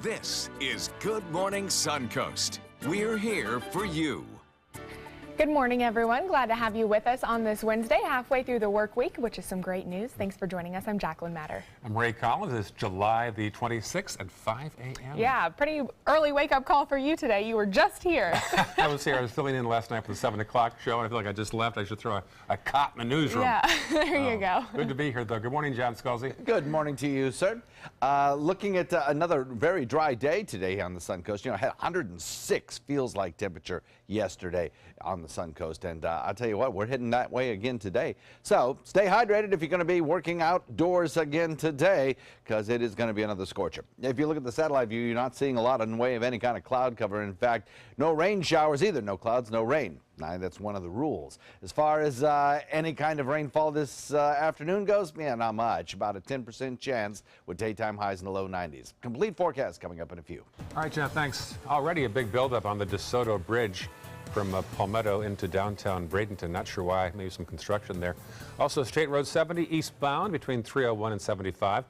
This is Good Morning Suncoast. We're here for you. Good morning, everyone. Glad to have you with us on this Wednesday, halfway through the work week, which is some great news. Thanks for joining us. I'm Jacqueline Matter. I'm Ray Collins. It's July the 26th at 5 a.m. Yeah, pretty early wake-up call for you today. You were just here. I was here. I was filling in last night for the 7 o'clock show, and I feel like I just left. I should throw a cot in the newsroom. Yeah, there you go. Good to be here, though. Good morning, John Scalzi. Good morning to you, sir. Looking at another very dry day today on the Suncoast. You know, I had 106 feels like temperature yesterday on the Suncoast, and I'll tell you what, we're heading that way again today. So stay hydrated if you're going to be working outdoors again today, because it is going to be another scorcher. If you look at the satellite view, you're not seeing a lot in the way of any kind of cloud cover. In fact, no rain showers either. No clouds, no rain. Now, that's one of the rules. As far as any kind of rainfall this afternoon goes, man, not much. About a 10% chance with daytime highs in the low 90s. Complete forecast coming up in a few. All right, John, thanks. Already a big buildup on the DeSoto Bridge from Palmetto into downtown Bradenton. Not sure why. Maybe some construction there. Also, State Road 70 eastbound between 301 and 75.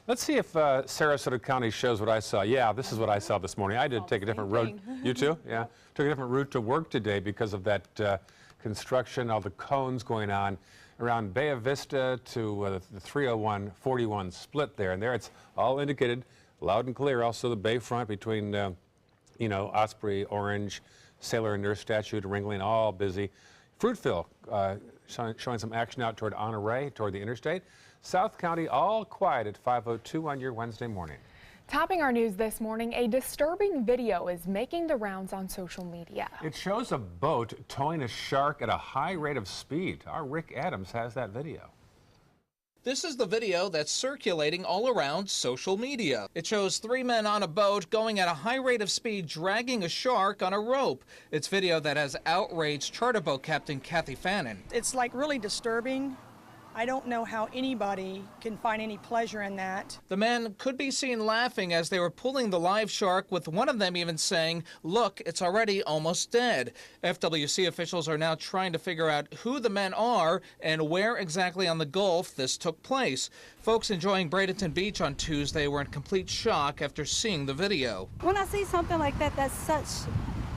Let's see if Sarasota County shows what I saw. Yeah, this is what I saw this morning. I did take a different road. You too? Yeah. Took a different route to work today because of that construction, all the cones going on around Bay Vista to the 301-41 split there. And there it's all indicated loud and clear. Also the Bayfront between, you know, Osprey, Orange, Sailor and Nurse Statue to Ringling, all busy. Fruitville showing some action out toward Honore, toward the interstate. South County all quiet at 5:02 on your Wednesday morning. Topping our news this morning, a disturbing video is making the rounds on social media. It shows a boat towing a shark at a high rate of speed. Our Rick Adams has that video. This is the video that's circulating all around social media. It shows three men on a boat going at a high rate of speed, dragging a shark on a rope. It's video that has outraged charter boat captain Kathy Fannin. It's like really disturbing. I don't know how anybody can find any pleasure in that. The men could be seen laughing as they were pulling the live shark, with one of them even saying, "Look, it's already almost dead." FWC officials are now trying to figure out who the men are and where exactly on the Gulf this took place. Folks enjoying Bradenton Beach on Tuesday were in complete shock after seeing the video. When I see something like that, that's such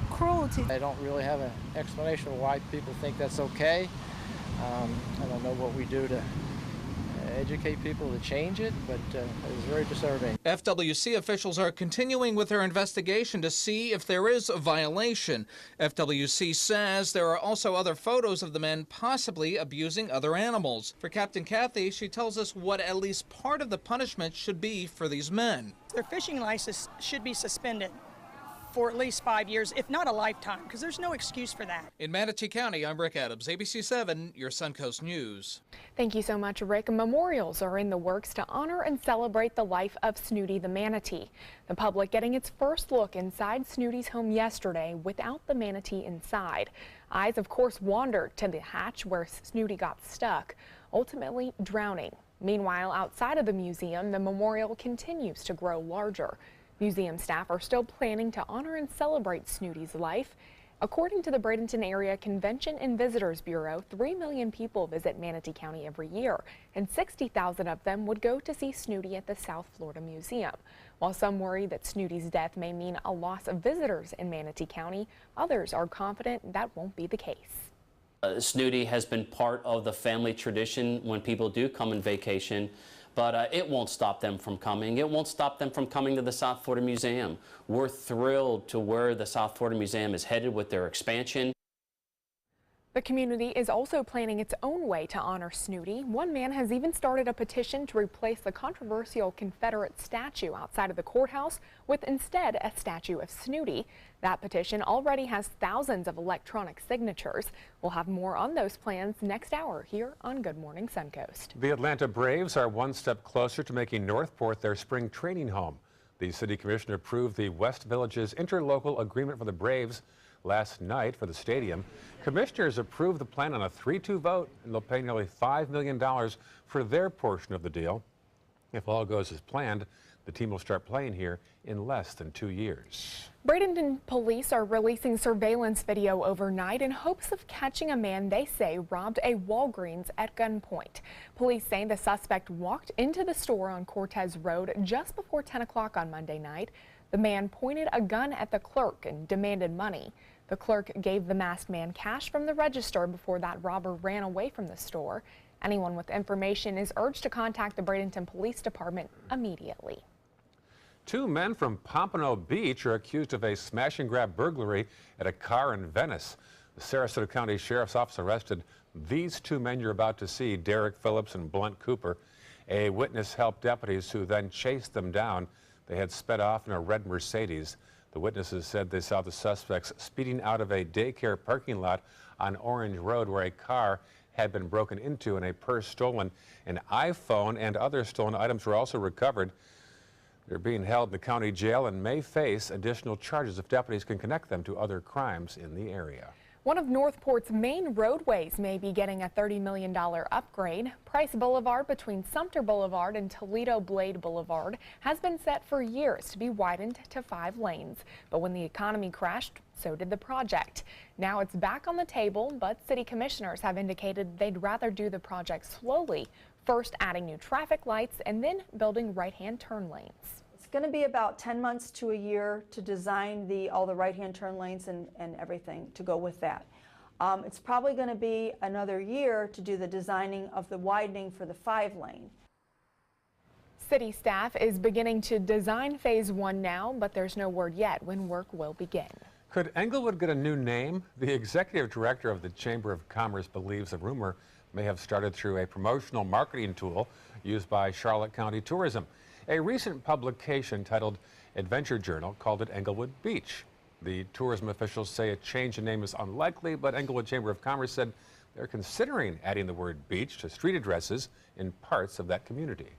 cruelty. I don't really have an explanation of why people think that's okay. I don't know what we do to educate people to change it, but it was very disturbing. FWC officials are continuing with their investigation to see if there is a violation. FWC says there are also other photos of the men possibly abusing other animals. For Captain Kathy, she tells us what at least part of the punishment should be for these men. Their fishing license should be suspended for at least 5 years, if not a lifetime, because there's no excuse for that. In Manatee County, I'm Rick Adams, ABC 7, your Suncoast News. Thank you so much, Rick. Memorials are in the works to honor and celebrate the life of Snooty the manatee. The public getting its first look inside Snooty's home yesterday without the manatee inside. Eyes, of course, wandered to the hatch where Snooty got stuck, ultimately drowning. Meanwhile, outside of the museum, the memorial continues to grow larger. Museum staff are still planning to honor and celebrate Snooty's life. According to the Bradenton Area Convention and Visitors Bureau, 3 million people visit Manatee County every year, and 60,000 of them would go to see Snooty at the South Florida Museum. While some worry that Snooty's death may mean a loss of visitors in Manatee County, others are confident that won't be the case. Snooty has been part of the family tradition when people do come on vacation. But it won't stop them from coming. It won't stop them from coming to the South Florida Museum. We're thrilled to where the South Florida Museum is headed with their expansion. The community is also planning its own way to honor Snooty. One man has even started a petition to replace the controversial Confederate statue outside of the courthouse with instead a statue of Snooty. That petition already has thousands of electronic signatures. We'll have more on those plans next hour here on Good Morning Suncoast. The Atlanta Braves are one step closer to making Northport their spring training home. The city commission approved the West Village's interlocal agreement for the Braves last night for the stadium. Commissioners approved the plan on a 3-2 vote, and they'll pay nearly $5 million for their portion of the deal. If all goes as planned, The team will start playing here in less than 2 years. Bradenton police are releasing surveillance video overnight in hopes of catching a man they say robbed a Walgreens at gunpoint. Police say the suspect walked into the store on Cortez Road just before 10 o'clock on Monday night. The man pointed a gun at the clerk and demanded money. The clerk gave the masked man cash from the register before that robber ran away from the store. Anyone with information is urged to contact the Bradenton Police Department immediately. 2 men from Pompano Beach are accused of a smash and grab burglary at a car in Venice. The Sarasota County Sheriff's Office arrested these 2 men you're about to see, Derek Phillips and Blunt Cooper. A witness helped deputies who then chased them down. They had sped off in a red Mercedes. The witnesses said they saw the suspects speeding out of a daycare parking lot on Orange Road where a car had been broken into and a purse stolen. An iPhone and other stolen items were also recovered. They're being held in the county jail and may face additional charges if deputies can connect them to other crimes in the area. One of Northport's main roadways may be getting a $30 million upgrade. Price Boulevard between Sumter Boulevard and Toledo Blade Boulevard has been set for years to be widened to 5 lanes. But when the economy crashed, so did the project. Now it's back on the table, but city commissioners have indicated they'd rather do the project slowly, first adding new traffic lights and then building right-hand turn lanes. It's going to be about 10 months to a year to design all the right-hand turn lanes and everything to go with that. It's probably going to be another year to do the designing of the widening for the 5-lane. City staff is beginning to design phase 1 now, but there's no word yet when work will begin. Could Englewood get a new name? The executive director of the Chamber of Commerce believes the rumor may have started through a promotional marketing tool used by Charlotte County Tourism. A recent publication titled Adventure Journal called it Englewood Beach. The tourism officials say a change in name is unlikely, but Englewood Chamber of Commerce said they're considering adding the word beach to street addresses in parts of that community.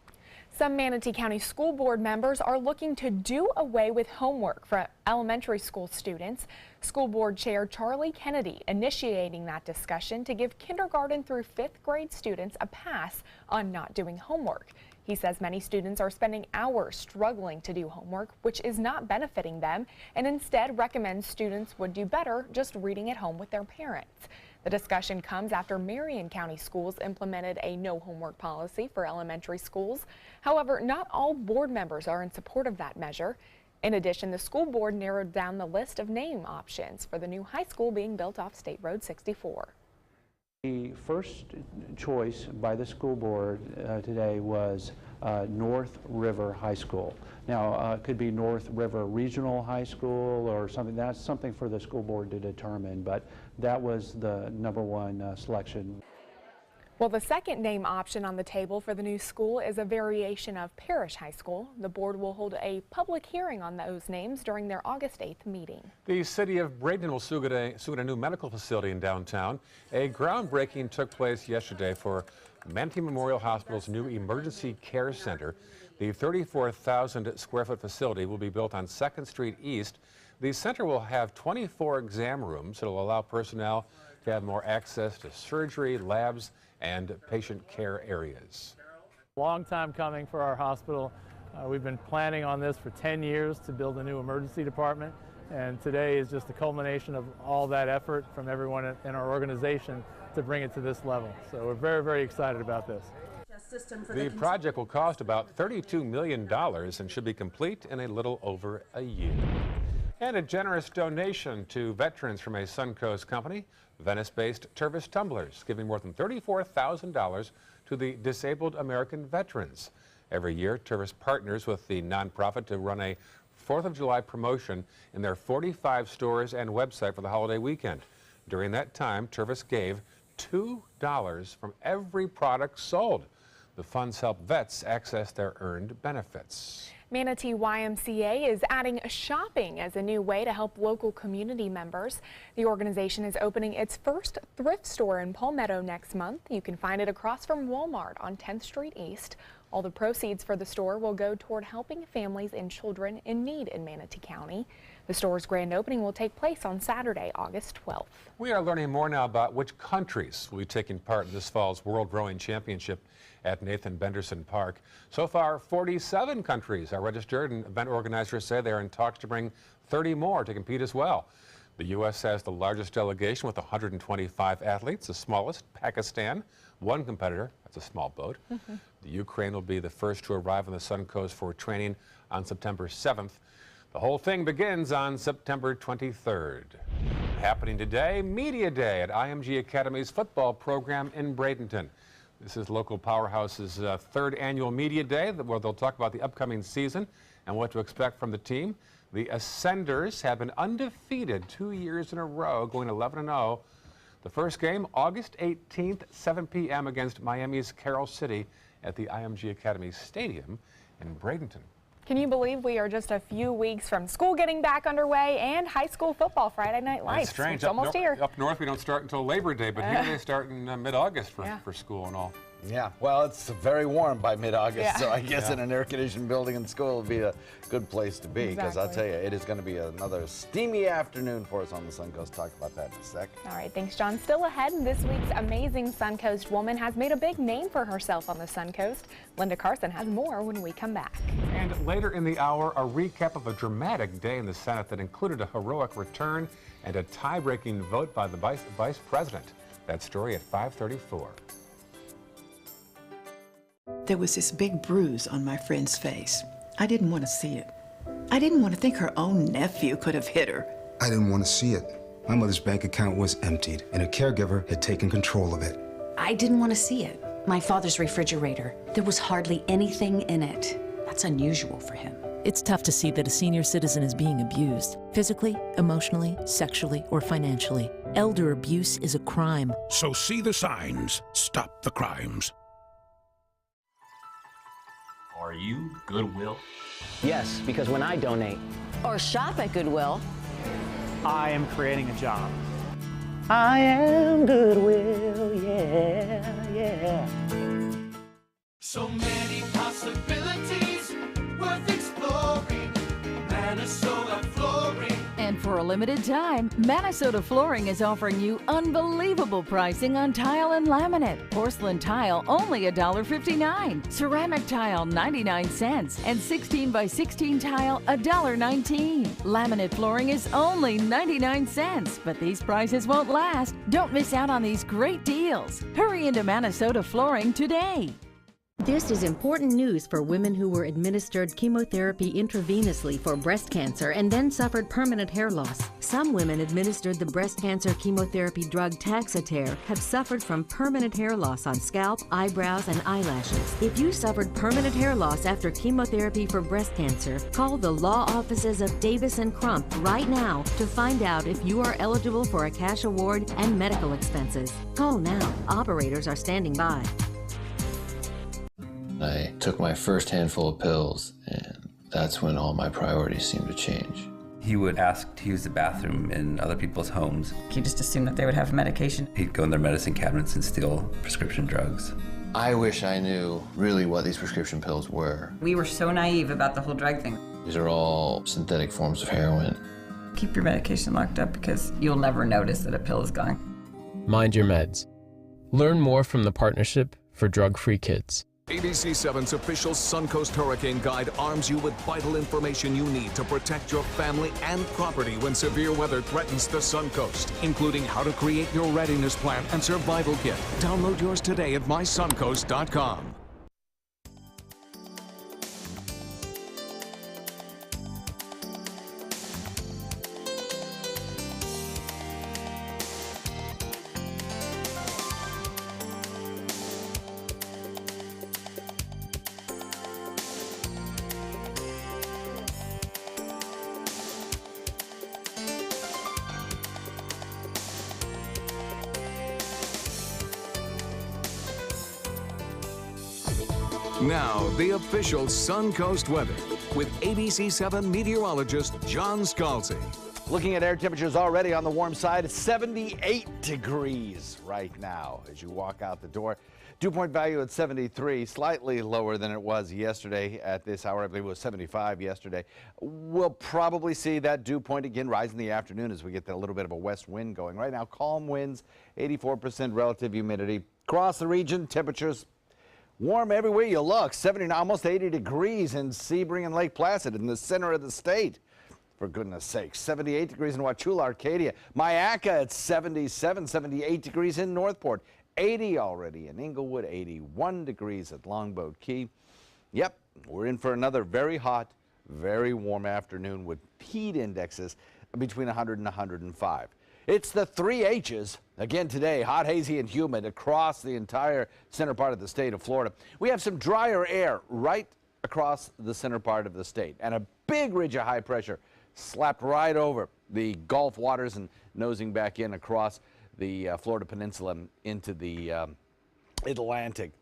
Some Manatee County School Board members are looking to do away with homework for elementary school students. School Board Chair Charlie Kennedy initiating that discussion to give kindergarten through 5th grade students a pass on not doing homework. He says many students are spending hours struggling to do homework, which is not benefiting them, and instead recommends students would do better just reading at home with their parents. The discussion comes after Marion County Schools implemented a no homework policy for elementary schools. However, not all board members are in support of that measure. In addition, the school board narrowed down the list of name options for the new high school being built off State Road 64. The first choice by the school board today was North River High School. Now, it could be North River Regional High School or something. That's something for the school board to determine, but that was the #1 selection. Well, the second name option on the table for the new school is a variation of Parish High School. The board will hold a public hearing on those names during their August 8th meeting. The city of Bradenton will soon get a new medical facility in downtown. A groundbreaking took place yesterday for Manatee Memorial Hospital's new emergency care center. The 34,000 square foot facility will be built on 2nd Street East. The center will have 24 exam rooms. It'll allow personnel to have more access to surgery, labs, and patient care areas. Long time coming for our hospital. We've been planning on this for 10 years to build a new emergency department, and today is just the culmination of all that effort from everyone in our organization to bring it to this level. So we're very, very excited about this. The project will cost about $32 million and should be complete in a little over a year. And a generous donation to veterans from a Suncoast company, Venice-based Tervis Tumblers, giving more than $34,000 to the disabled American veterans. Every year, Tervis partners with the nonprofit to run a 4th of July promotion in their 45 stores and website for the holiday weekend. During that time, Tervis gave $2 from every product sold. The funds help vets access their earned benefits. Manatee YMCA is adding shopping as a new way to help local community members. The organization is opening its first thrift store in Palmetto next month. You can find it across from Walmart on 10th Street East. All the proceeds for the store will go toward helping families and children in need in Manatee County. The store's grand opening will take place on Saturday, August 12th. We are learning more now about which countries will be taking part in this fall's World Rowing Championship at Nathan Benderson Park. So far, 47 countries are registered, and event organizers say they are in talks to bring 30 more to compete as well. The U.S. has the largest delegation with 125 athletes. The smallest, Pakistan, one competitor. That's a small boat. The Ukraine will be the first to arrive on the Suncoast for training on September 7th. The whole thing begins on September 23rd. Happening today, Media Day at IMG Academy's football program in Bradenton. This is local powerhouse's third annual Media Day, where they'll talk about the upcoming season and what to expect from the team. The Ascenders have been undefeated 2 years in a row, going 11-0. The first game, August 18th, 7 p.m. against Miami's Carroll City at the IMG Academy Stadium in Bradenton. Can you believe we are just a few weeks from school getting back underway and high school football Friday Night Lights? That's strange. It's almost here. Up north, we don't start until Labor Day, but here they start in mid-August for school and all. Yeah, well, it's very warm by mid-August, so I guess Yeah. in an air-conditioned building in school will be a good place to be, because I'll Exactly. tell you, it is going to be another steamy afternoon for us on the Suncoast. Talk about that in a sec. All right, thanks, John. Still ahead, this week's amazing Suncoast woman has made a big name for herself on the Suncoast. Linda Carson has more when we come back. And later in the hour, a recap of a dramatic day in the Senate that included a heroic return and a tie-breaking vote by the Vice President. That story at 5:34. There was this big bruise on my friend's face. I didn't want to see it. I didn't want to think her own nephew could have hit her. I didn't want to see it. My mother's bank account was emptied, and a caregiver had taken control of it. I didn't want to see it. My father's refrigerator, there was hardly anything in it. That's unusual for him. It's tough to see that a senior citizen is being abused, physically, emotionally, sexually, or financially. Elder abuse is a crime. So see the signs. Stop the crimes. Are you Goodwill? Yes, because when I donate or shop at Goodwill, I am creating a job. I am Goodwill, yeah. So many possibilities worth exploring. Minnesota Flooring. And for a limited time, Minnesota Flooring is offering you unbelievable pricing on tile and laminate. Porcelain tile only $1.59. Ceramic tile 99 cents. And 16 by 16 tile $1.19. Laminate flooring is only 99 cents. But these prices won't last. Don't miss out on these great deals. Hurry into Minnesota Flooring today. This is important news for women who were administered chemotherapy intravenously for breast cancer and then suffered permanent hair loss. Some women administered the breast cancer chemotherapy drug Taxotere have suffered from permanent hair loss on scalp, eyebrows, and eyelashes. If you suffered permanent hair loss after chemotherapy for breast cancer, call the law offices of Davis & Crump right now to find out if you are eligible for a cash award and medical expenses. Call now. Operators are standing by. I took my first handful of pills, and that's when all my priorities seemed to change. He would ask to use the bathroom in other people's homes. He just assumed that they would have medication. He'd go in their medicine cabinets and steal prescription drugs. I wish I knew really what these prescription pills were. We were so naive about the whole drug thing. These are all synthetic forms of heroin. Keep your medication locked up because you'll never notice that a pill is gone. Mind your meds. Learn more from the Partnership for Drug-Free Kids. ABC7's official Suncoast Hurricane Guide arms you with vital information you need to protect your family and property when severe weather threatens the Suncoast, including how to create your readiness plan and survival kit. Download yours today at mysuncoast.com. Now, the official Suncoast weather with ABC7 meteorologist John Scalzi. Looking at air temperatures already on the warm side, it's 78 degrees right now as you walk out the door. Dew point value at 73, slightly lower than it was yesterday at this hour. I believe it was 75 yesterday. We'll probably see that dew point again rise in the afternoon as we get a little bit of a west wind going. Right now, calm winds, 84% relative humidity. Across the region, temperatures warm everywhere you look. 70, almost 80 degrees in Sebring and Lake Placid in the center of the state. For goodness sake, 78 degrees in Wauchula, Arcadia. Myakka at 77, 78 degrees in Northport. 80 already in Inglewood, 81 degrees at Longboat Key. Yep, we're in for another very hot, very warm afternoon with heat indexes between 100 and 105. It's the 3 H's. Again today, hot, hazy, and humid across the entire center part of the state of Florida. We have some drier air right across the center part of the state, and a big ridge of high pressure slapped right over the Gulf waters and nosing back in across the Florida Peninsula into the Atlantic.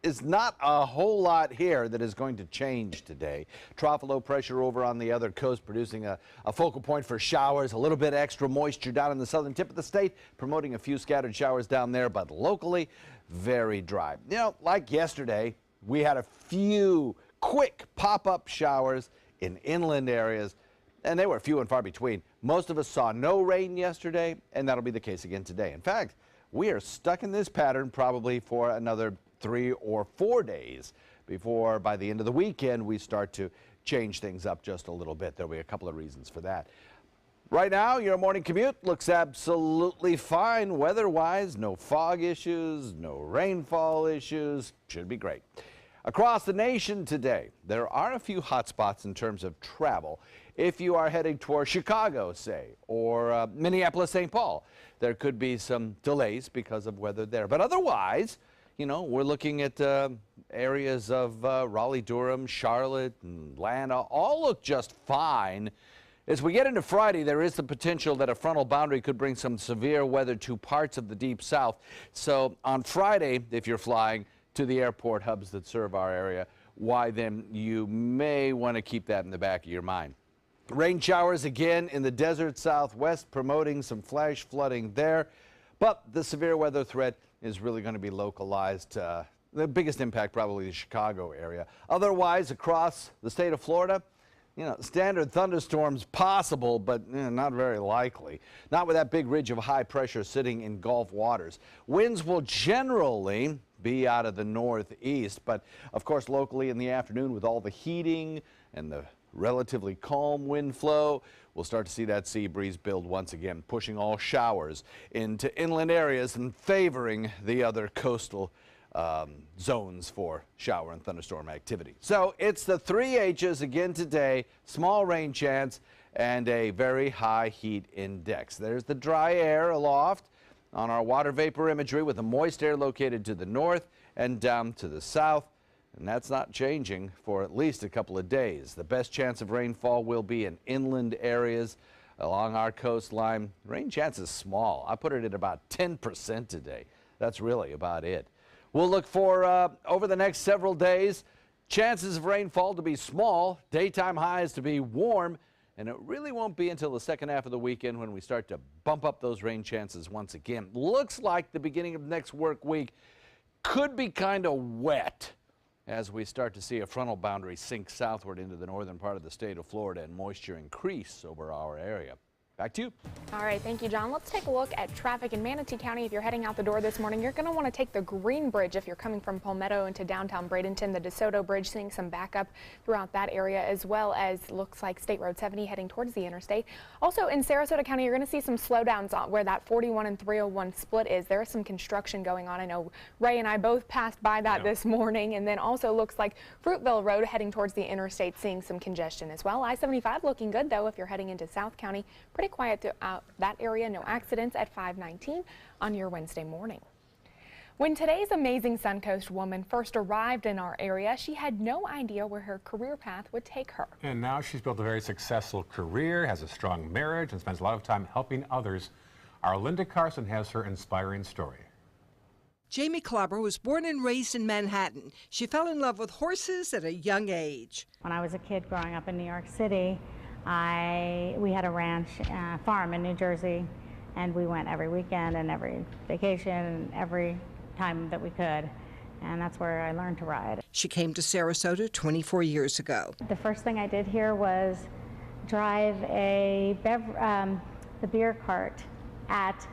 It's not a whole lot here that is going to change today. Trough of low pressure over on the other coast producing a focal point for showers, a little bit extra moisture down in the southern tip of the state, promoting a few scattered showers down there, but locally very dry. You know, like yesterday, we had a few quick pop-up showers in inland areas, and they were few and far between. Most of us saw no rain yesterday, and that'll be the case again today. In fact, we are stuck in this pattern probably for another 3 or 4 days before, by the end of the weekend, we start to change things up just a little bit. There'll be a couple of reasons for that. Right now, your morning commute looks absolutely fine weather-wise. No fog issues, no rainfall issues. Should be great. Across the nation today, there are a few hot spots in terms of travel. If you are heading toward Chicago, say, or Minneapolis, St. Paul, there could be some delays because of weather there. But otherwise, you know, we're looking at areas of Raleigh, Durham, Charlotte, and Atlanta, all look just fine. As we get into Friday, there is the potential that a frontal boundary could bring some severe weather to parts of the deep south. So on Friday, if you're flying to the airport hubs that serve our area, why then you may want to keep that in the back of your mind. Rain showers again in the desert southwest, promoting some flash flooding there. But the severe weather threat is really going to be localized. The biggest impact probably the Chicago area. Otherwise, across the state of Florida, you know, standard thunderstorms possible, but not very likely. Not with that big ridge of high pressure sitting in Gulf waters. Winds will generally be out of the northeast, but of course locally in the afternoon with all the heating and the relatively calm wind flow, we'll start to see that sea breeze build once again, pushing all showers into inland areas and favoring the other coastal zones for shower and thunderstorm activity. So it's the 3 H's again today, small rain chance and a very high heat index. There's the dry air aloft on our water vapor imagery with the moist air located to the north and down to the south. And that's not changing for at least a couple of days. The best chance of rainfall will be in inland areas along our coastline. Rain chance is small. I put it at about 10% today. That's really about it. We'll look for, over the next several days, chances of rainfall to be small, daytime highs to be warm, and it really won't be until the second half of the weekend when we start to bump up those rain chances once again. Looks like the beginning of next work week could be kind of wet as we start to see a frontal boundary sink southward into the northern part of the state of Florida and moisture increase over our area. Back to you. All right, thank you, John. Let's take a look at traffic in Manatee County. If you're heading out the door this morning, you're going to want to take the Green Bridge if you're coming from Palmetto into downtown Bradenton. The DeSoto Bridge, seeing some backup throughout that area, as well as looks like State Road 70 heading towards the interstate. Also in Sarasota County, you're going to see some slowdowns on where that 41 and 301 split is. There is some construction going on. I know Ray and I both passed by that this morning, and then also looks like Fruitville Road heading towards the interstate, seeing some congestion as well. I-75 looking good though if you're heading into South County. Pretty quiet throughout that area. No accidents at 519 on your Wednesday morning. When today's amazing Suncoast woman first arrived in our area, she had no idea where her career path would take her. And now she's built a very successful career, has a strong marriage, and spends a lot of time helping others. Our Linda Carson has her inspiring story. Jamie Klobber was born and raised in Manhattan. She fell in love with horses at a young age. When I was a kid growing up in New York City, we had a ranch farm in New Jersey, and we went every weekend and every vacation and every time that we could. and that's where I learned to ride. She came to Sarasota 24 years ago. The first thing I did here was drive the beer cart at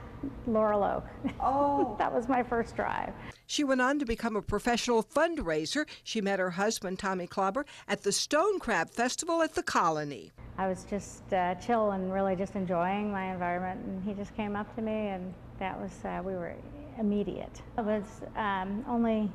Laurel Oak. Oh, that was my first drive. She went on to become a professional fundraiser. She met her husband, Tommy Klobber, at the Stone Crab Festival at the Colony. I was just chill and really just enjoying my environment, and he just came up to me, and that was, we were immediate. It was only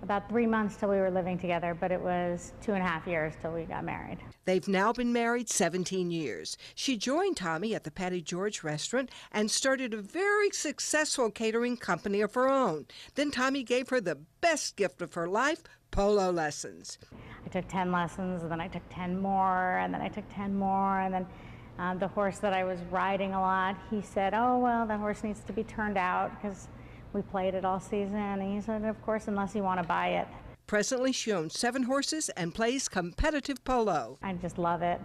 about 3 months till we were living together, but it was 2.5 years till we got married. They've now been married 17 years. She joined Tommy at the Patty George restaurant and started a very successful catering company of her own. Then Tommy gave her the best gift of her life, polo lessons. I took 10 lessons, and then I took 10 more, and then I took 10 more, and then the horse that I was riding a lot, he said, oh, well, that horse needs to be turned out because we played it all season. And he said, of course, unless you want to buy it. Presently, she owns 7 horses and plays competitive polo. I just love it.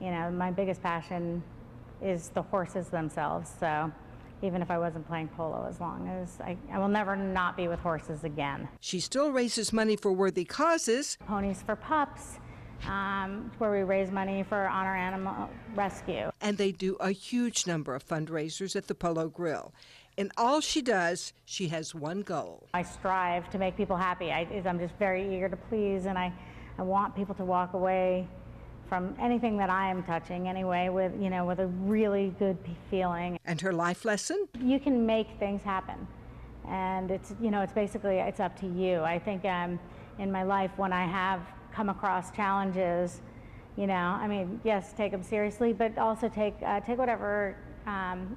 You know, my biggest passion is the horses themselves. So even if I wasn't playing polo, as long as I will never not be with horses again. She still raises money for worthy causes. Ponies for Pups, where we raise money for Honor Animal Rescue. And they do a huge number of fundraisers at the Polo Grill. In all she does, she has one goal. I strive to make people happy. I'm just very eager to please, and I want people to walk away from anything that I am touching anyway with a really good feeling. And her life lesson? You can make things happen. And it's basically, it's up to you. I think in my life, when I have come across challenges, yes, take them seriously, but also take whatever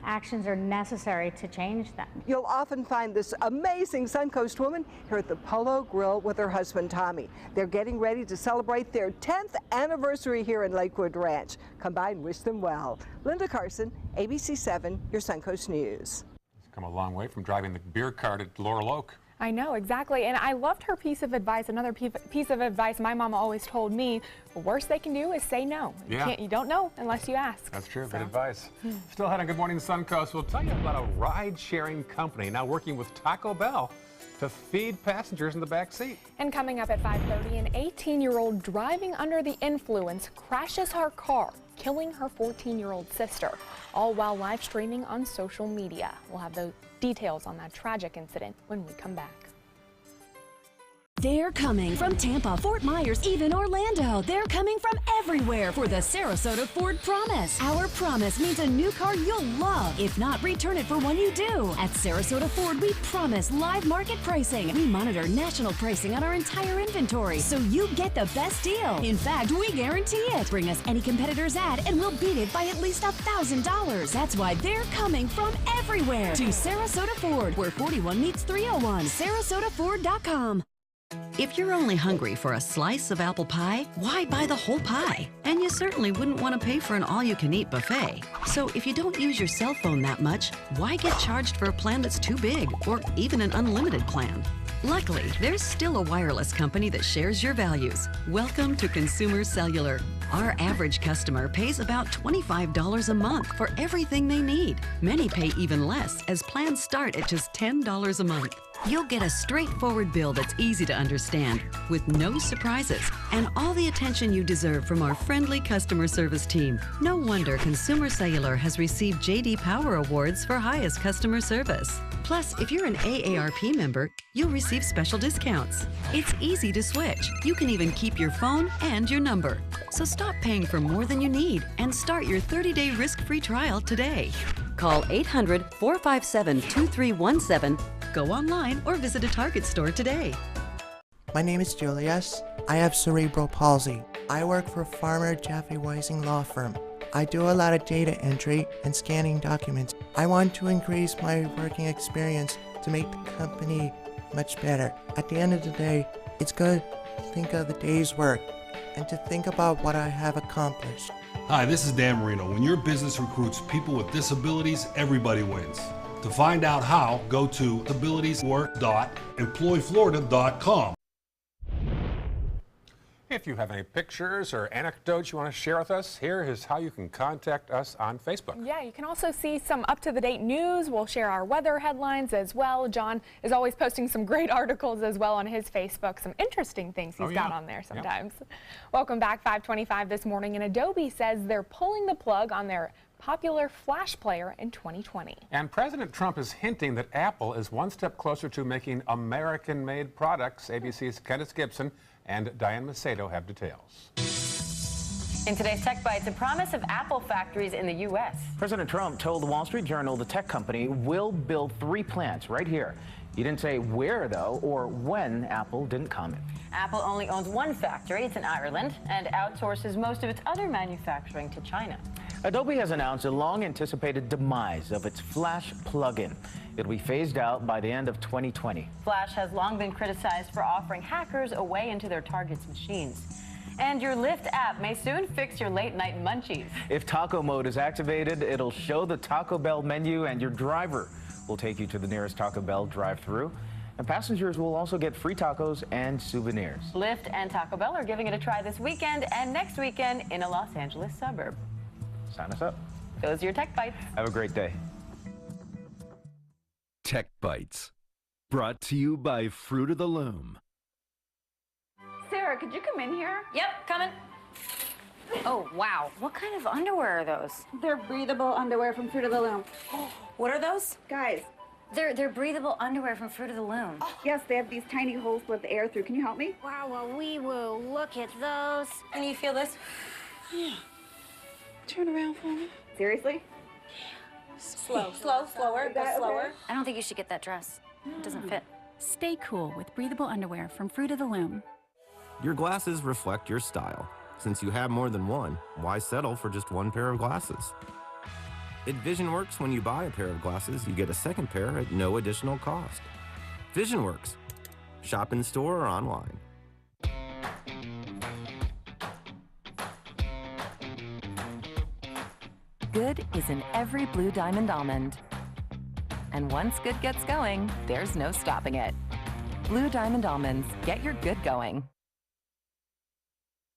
actions are necessary to change them. You'll often find this amazing Suncoast woman here at the Polo Grill with her husband, Tommy. They're getting ready to celebrate their 10th anniversary here in Lakewood Ranch. Come by and wish them well. Linda Carson, ABC 7, your Suncoast News. It's come a long way from driving the beer cart at Laurel Oak. I know, exactly. And I loved her piece of advice. Another piece of advice my mama always told me, the worst they can do is say no. Yeah. You don't know unless you ask. That's true. Good advice. Still ahead on Good Morning Suncoast, we'll tell you about a ride-sharing company now working with Taco Bell to feed passengers in the back seat. And coming up at 5:30, an 18-year-old driving under the influence crashes her car, killing her 14-year-old sister, all while live streaming on social media. We'll have the details on that tragic incident when we come back. They're coming from Tampa, Fort Myers, even Orlando. They're coming from everywhere for the Sarasota Ford Promise. Our promise means a new car you'll love. If not, return it for one you do. At Sarasota Ford, we promise live market pricing. We monitor national pricing on our entire inventory, so you get the best deal. In fact, we guarantee it. Bring us any competitor's ad, and we'll beat it by at least $1,000. That's why they're coming from everywhere to Sarasota Ford, where 41 meets 301. SarasotaFord.com. If you're only hungry for a slice of apple pie, why buy the whole pie? And you certainly wouldn't want to pay for an all-you-can-eat buffet. So if you don't use your cell phone that much, why get charged for a plan that's too big, or even an unlimited plan? Luckily, there's still a wireless company that shares your values. Welcome to Consumer Cellular. Our average customer pays about $25 a month for everything they need. Many pay even less, as plans start at just $10 a month. You'll get a straightforward bill that's easy to understand, with no surprises, and all the attention you deserve from our friendly customer service team. No wonder Consumer Cellular has received J.D. Power Awards for highest customer service. Plus, if you're an AARP member, you'll receive special discounts. It's easy to switch. You can even keep your phone and your number. So stop paying for more than you need and start your 30-day risk-free trial today. Call 800-457-2317, go online, or visit a Target store today. My name is Julius. I have cerebral palsy. I work for Farmer Jeffy Weising Law Firm. I do a lot of data entry and scanning documents. I want to increase my working experience to make the company much better. At the end of the day, it's good to think of the day's work and to think about what I have accomplished. Hi, this is Dan Marino. When your business recruits people with disabilities, everybody wins. To find out how, go to abilitieswork.employflorida.com. If you have any pictures or anecdotes you want to share with us, here is how you can contact us on Facebook. Yeah, you can also see some up-to-the-date news. We'll share our weather headlines as well. John is always posting some great articles as well on his Facebook, some interesting things he's got on there sometimes. Yeah. Welcome back, 5:25 this morning, and Adobe says they're pulling the plug on their popular Flash player in 2020. And President Trump is hinting that Apple is one step closer to making American-made products. ABC's Candace Gibson and Diane Macedo have details. In today's Tech Bites, a promise of Apple factories in the U.S. President Trump told the Wall Street Journal the tech company will build 3 plants right here. He didn't say where, though, or when. Apple didn't comment. Apple only owns 1 factory. It's in Ireland and outsources most of its other manufacturing to China. Adobe has announced a long-anticipated demise of its Flash plugin. It'll be phased out by the end of 2020. Flash has long been criticized for offering hackers a way into their targets' machines. And your Lyft app may soon fix your late-night munchies. If taco mode is activated, it'll show the Taco Bell menu, and your driver will take you to the nearest Taco Bell drive-thru. And passengers will also get free tacos and souvenirs. Lyft and Taco Bell are giving it a try this weekend and next weekend in a Los Angeles suburb. Sign us up. Those are your Tech Bites. Have a great day. Tech Bites, brought to you by Fruit of the Loom. Sarah, could you come in here? Yep, coming. Oh, wow. What kind of underwear are those? They're breathable underwear from Fruit of the Loom. What are those? Guys. They're breathable underwear from Fruit of the Loom. Oh. Yes, they have these tiny holes to let the air through. Can you help me? Wow, well, we will look at those. Can you feel this? Yeah. Turn around for me. Seriously? Slower. Slower. I don't think you should get that dress. It doesn't fit. Stay cool with breathable underwear from Fruit of the Loom. Your glasses reflect your style. Since you have more than one, why settle for just one pair of glasses? At VisionWorks, when you buy a pair of glasses, you get a second pair at no additional cost. VisionWorks. Shop in store or online. Good is in every Blue Diamond almond. And once good gets going, there's no stopping it. Blue Diamond almonds, get your good going.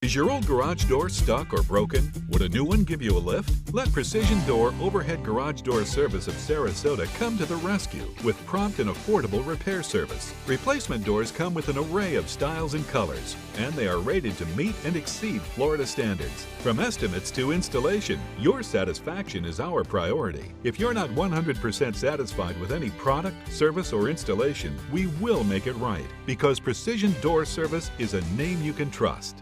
Is your old garage door stuck or broken? Would a new one give you a lift? Let Precision Door Overhead Garage Door Service of Sarasota come to the rescue with prompt and affordable repair service. Replacement doors come with an array of styles and colors, and they are rated to meet and exceed Florida standards. From estimates to installation, your satisfaction is our priority. If you're not 100% satisfied with any product, service, or installation, we will make it right, because Precision Door Service is a name you can trust.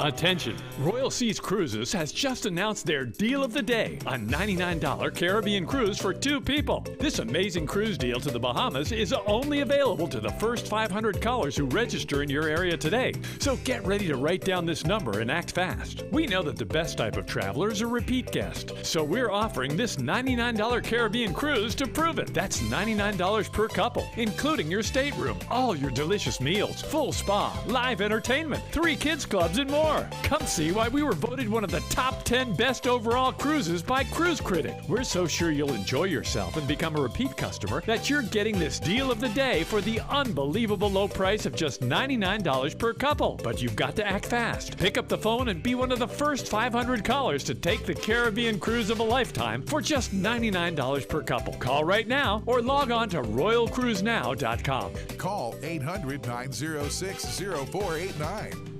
Attention! Royal Seas Cruises has just announced their deal of the day, a $99 Caribbean cruise for 2 people. This amazing cruise deal to the Bahamas is only available to the first 500 callers who register in your area today. So get ready to write down this number and act fast. We know that the best type of traveler is a repeat guest, so we're offering this $99 Caribbean cruise to prove it. That's $99 per couple, including your stateroom, all your delicious meals, full spa, live entertainment, 3 kids clubs, and more. Come see why we were voted one of the top 10 best overall cruises by Cruise Critic. We're so sure you'll enjoy yourself and become a repeat customer that you're getting this deal of the day for the unbelievable low price of just $99 per couple. But you've got to act fast. Pick up the phone and be one of the first 500 callers to take the Caribbean cruise of a lifetime for just $99 per couple. Call right now or log on to royalcruisenow.com. Call 800-906-0489.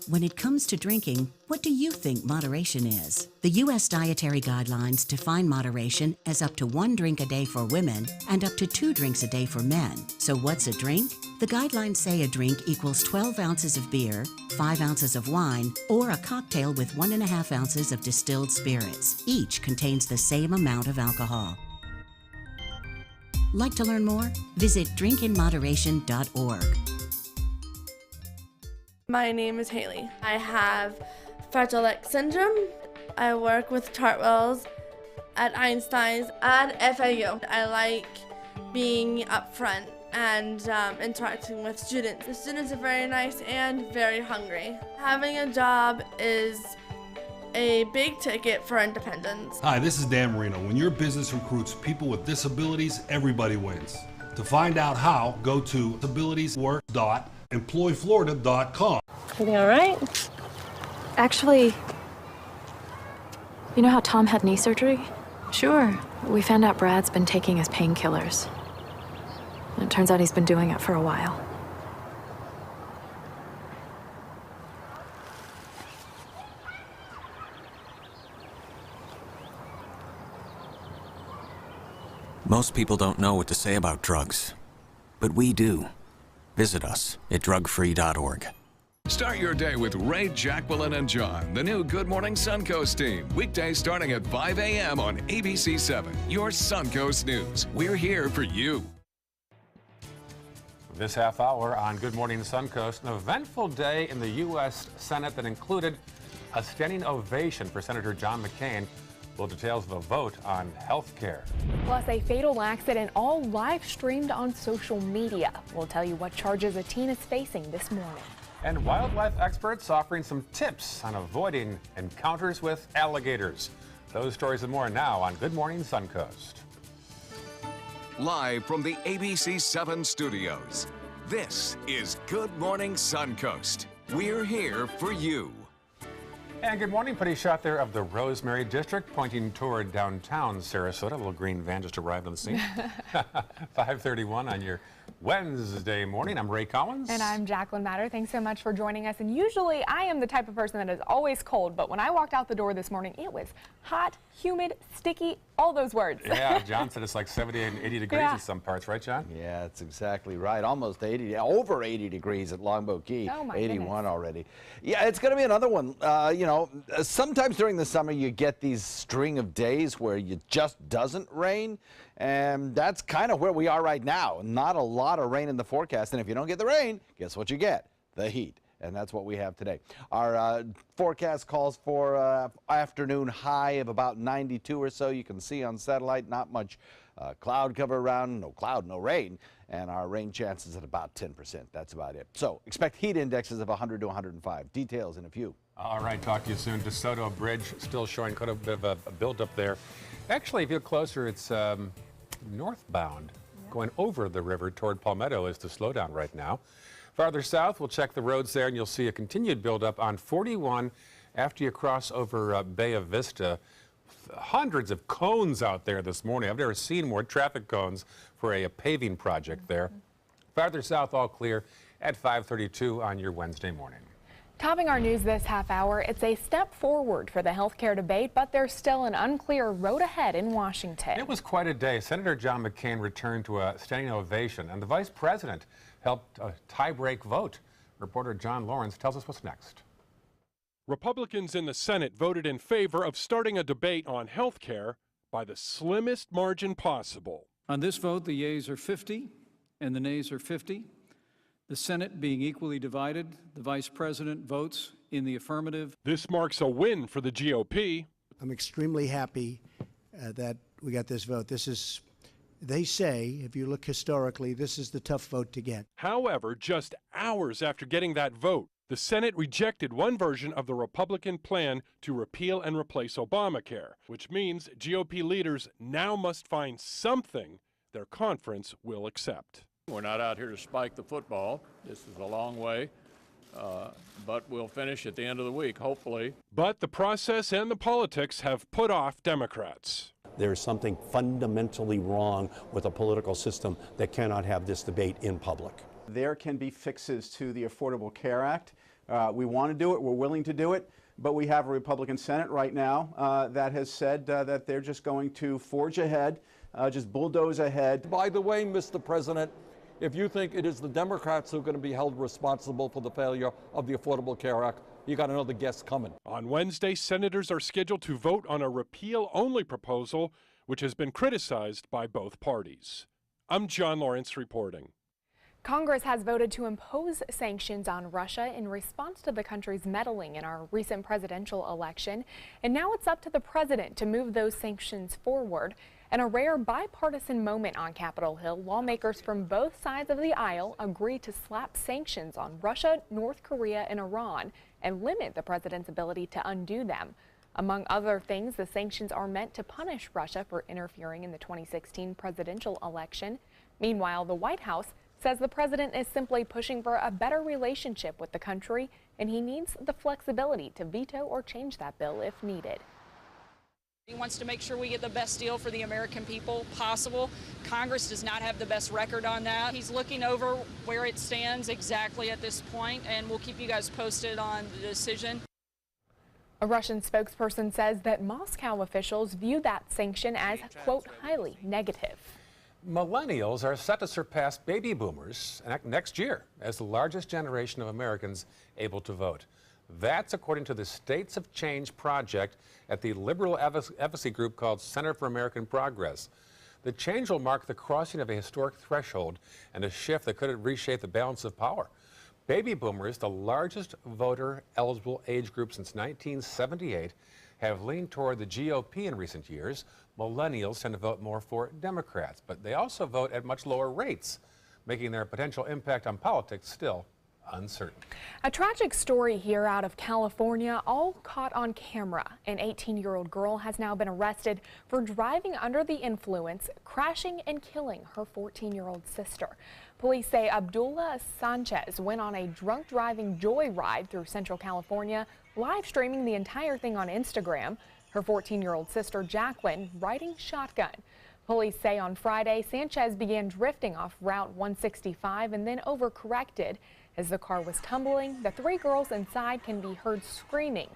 When it comes to drinking, what do you think moderation is? The U.S. Dietary Guidelines define moderation as up to 1 drink a day for women and up to 2 drinks a day for men. So what's a drink? The guidelines say a drink equals 12 ounces of beer, 5 ounces of wine, or a cocktail with 1.5 ounces of distilled spirits. Each contains the same amount of alcohol. Like to learn more? Visit drinkinmoderation.org. My name is Haley. I have Fragile X syndrome. I work with Chartwells at Einstein's and FAU. I like being up front and interacting with students. The students are very nice and very hungry. Having a job is a big ticket for independence. Hi, this is Dan Marino. When your business recruits people with disabilities, everybody wins. To find out how, go to disabilitieswork.com. EmployFlorida.com. Everything all right? Actually, you know how Tom had knee surgery? Sure. We found out Brad's been taking his painkillers. And it turns out he's been doing it for a while. Most people don't know what to say about drugs, but we do. Visit us at drugfree.org. Start your day with Ray, Jacqueline, and John, the new Good Morning Suncoast team. Weekdays starting at 5 a.m. on ABC 7, your Suncoast News. We're here for you. This half hour on Good Morning Suncoast, an eventful day in the U.S. Senate that included a standing ovation for Senator John McCain. We'll details the vote on health care. Plus, a fatal accident all live streamed on social media. We'll tell you what charges a teen is facing this morning. And wildlife experts offering some tips on avoiding encounters with alligators. Those stories and more now on Good Morning Suncoast. Live from the ABC 7 studios, this is Good Morning Suncoast. We're here for you. And good morning. Pretty shot there of the Rosemary District pointing toward downtown Sarasota. A little green van just arrived on the scene. 5:31 on your Wednesday morning. I'm Ray Collins. And I'm Jacqueline Matter. Thanks so much for joining us. And usually I am the type of person that is always cold, but when I walked out the door this morning, it was hot, humid, sticky, all those words. Yeah, John said it's like 70 and 80 degrees in some parts, right, John? Yeah, that's exactly right. Almost 80, over 80 degrees at Longboat Key. Oh my 81 goodness. already. Yeah, it's going to be another one. You know, sometimes during the summer you get these string of days where it just doesn't rain. And that's kind of where we are right now. Not a lot of rain in the forecast. And if you don't get the rain, guess what you get? The heat. And that's what we have today. Our forecast calls for afternoon high of about 92 or so. You can see on satellite, not much cloud cover around, no cloud, no rain. And our rain chances at about 10%. That's about it. So expect heat indexes of 100 to 105. Details in a few. All right, talk to you soon. DeSoto Bridge still showing quite a bit of a buildup there. Actually, if you look closer, it's northbound, going over the river toward Palmetto is the slowdown right now. Farther south, we'll check the roads there, and you'll see a continued buildup on 41 after you cross over Bay of Vista. Hundreds of cones out there this morning. I've never seen more traffic cones for a paving project there. Farther south, all clear at 5:32 on your Wednesday morning. Topping our news this half hour, it's a step forward for the healthcare debate, but there's still an unclear road ahead in Washington. It was quite a day. Senator John McCain returned to a standing ovation, and the vice president helped a tie-break vote. Reporter John Lawrence tells us what's next. Republicans in the Senate voted in favor of starting a debate on health care by the slimmest margin possible. On this vote, the yeas are 50 and the nays are 50. The Senate being equally divided, the Vice President votes in the affirmative. This marks a win for the GOP. I'm extremely happy that we got this vote. This is, they say, if you look historically, this is the tough vote to get. However, just hours after getting that vote, the Senate rejected one version of the Republican plan to repeal and replace Obamacare, which means GOP leaders now must find something their conference will accept. We're not out here to spike the football. This is a long way, but we'll finish at the end of the week, hopefully. But the process and the politics have put off Democrats. There's something fundamentally wrong with a political system that cannot have this debate in public. There can be fixes to the Affordable Care Act. We want to do it. We're willing to do it. But we have a Republican Senate right now that has said that they're just going to forge ahead, just bulldoze ahead. By the way, Mr. President, if you think it is the Democrats who are going to be held responsible for the failure of the Affordable Care Act, you got another guest coming. On Wednesday, senators are scheduled to vote on a repeal-only proposal, which has been criticized by both parties. I'm John Lawrence reporting. Congress has voted to impose sanctions on Russia in response to the country's meddling in our recent presidential election. And now it's up to the president to move those sanctions forward. In a rare bipartisan moment on Capitol Hill, lawmakers from both sides of the aisle agreed to slap sanctions on Russia, North Korea, and Iran and limit the president's ability to undo them. Among other things, the sanctions are meant to punish Russia for interfering in the 2016 presidential election. Meanwhile, the White House says the president is simply pushing for a better relationship with the country, and he needs the flexibility to veto or change that bill if needed. He wants to make sure we get the best deal for the American people possible. Congress does not have the best record on that. He's looking over where it stands exactly at this point, and we'll keep you guys posted on the decision. A Russian spokesperson says that Moscow officials view that sanction as, quote, highly negative. Millennials are set to surpass baby boomers next year as the largest generation of Americans able to vote. That's according to the States of Change project at the liberal advocacy group called Center for American Progress. The change will mark the crossing of a historic threshold and a shift that could reshape the balance of power. Baby boomers, the largest voter-eligible age group since 1978, have leaned toward the GOP in recent years. Millennials tend to vote more for Democrats, but they also vote at much lower rates, making their potential impact on politics still uncertain. A tragic story here out of California, all caught on camera. An 18-year-old girl has now been arrested for driving under the influence, crashing and killing her 14-year-old sister. Police say Abdullah Sanchez went on a drunk driving joyride through Central California, live streaming the entire thing on Instagram. Her 14-year-old sister, Jacqueline, riding shotgun. Police say on Friday, Sanchez began drifting off Route 165 and then overcorrected. As the car was tumbling, the three girls inside can be heard screaming.